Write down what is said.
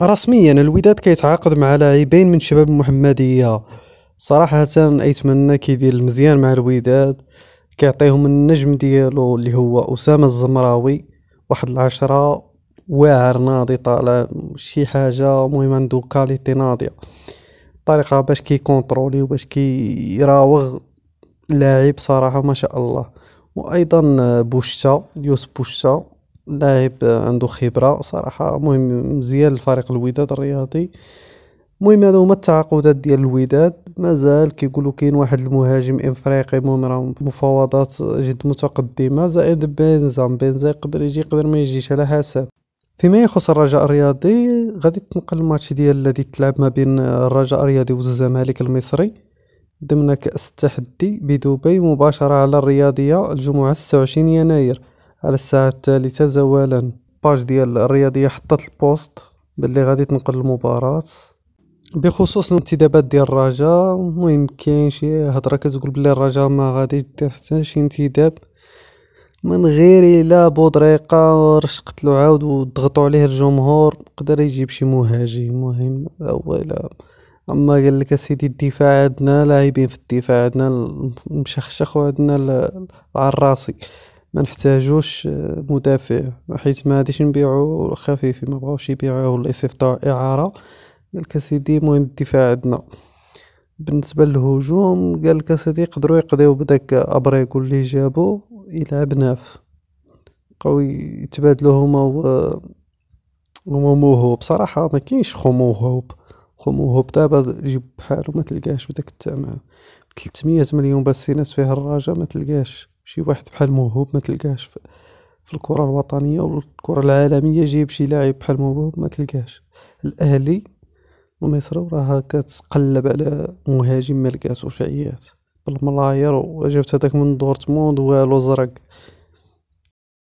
رسميا الوداد كيتعاقد مع لاعبين من شباب المحمدية. صراحة أيتمنى كيدير المزيان مع الوداد، كيعطيهم النجم ديالو اللي هو أسامة الزمراوي، واحد العشرة واعر ناضي طالع شي حاجة مهم، عنده كاليتي ناضية، طريقة باش كيكونترولي وباش كيراوغ لاعب صراحة ما شاء الله. وأيضا بوشتا، يوسف بوشتا لاعب عنده خبرة صراحة، مهم مزيان لفريق الوداد الرياضي. المهم هادو هما التعاقدات ديال الوداد. مازال كيقولوا كاين واحد المهاجم افريقي، المهم راه مفاوضات جد متقدمة، زائد بنزا يقدر يجي يقدر ما يجيش على حسب. فيما يخص الرجاء الرياضي، غادي تنقل الماتش ديال الذي تلعب ما بين الرجاء الرياضي والزمالك المصري ضمن كأس التحدي بدبي مباشرة على الرياضية الجمعة 26 يناير على الساعة الثالثة زوالا. باج ديال الرياضية حطت البوست باللي غادي تنقل المباراة. بخصوص الانتدابات ديال الرجاء، المهم كاين شي هضره كتقول بلي الرجاء ما غادي دير حتى شي انتداب من غير الا بودريقه رشقت له عاود وضغطوا عليه الجمهور قدر يجيب شي مهاجم. المهم هو الا اما قال لك اسيدي الدفاع عندنا لاعبين، في الدفاع عندنا المشخشخ وعندنا العراصي، ما نحتاجوش مدافع، حيت ما غاديش نبيعو خفيفي، ما بغاوش يبيعوه ولا يصيفطوه اعاره. قالك اسيدي مهم الدفاع عندنا. بالنسبة للهجوم قالك اسيدي يقدروا يقضيو بداك ابريغو اللي جابو يلعب ناف، بقاو يتبادلو هما موهوب. صراحة ما كاينش خو موهوب، خو موهوب دابا جيب بحالو ما تلقاش بداك الثمن، 300 مليون بس ينس فيها الرجا، ما تلقاش شي واحد بحال موهوب، ما تلقاش في الكرة الوطنية والكرة العالمية. جيب شي لاعب بحال موهوب ما تلقاش. الاهلي ومصر وراها كتقلب على مهاجم ما لقاتوش، عيات بالملاير وجبت هذاك من دورتموند والو زرق.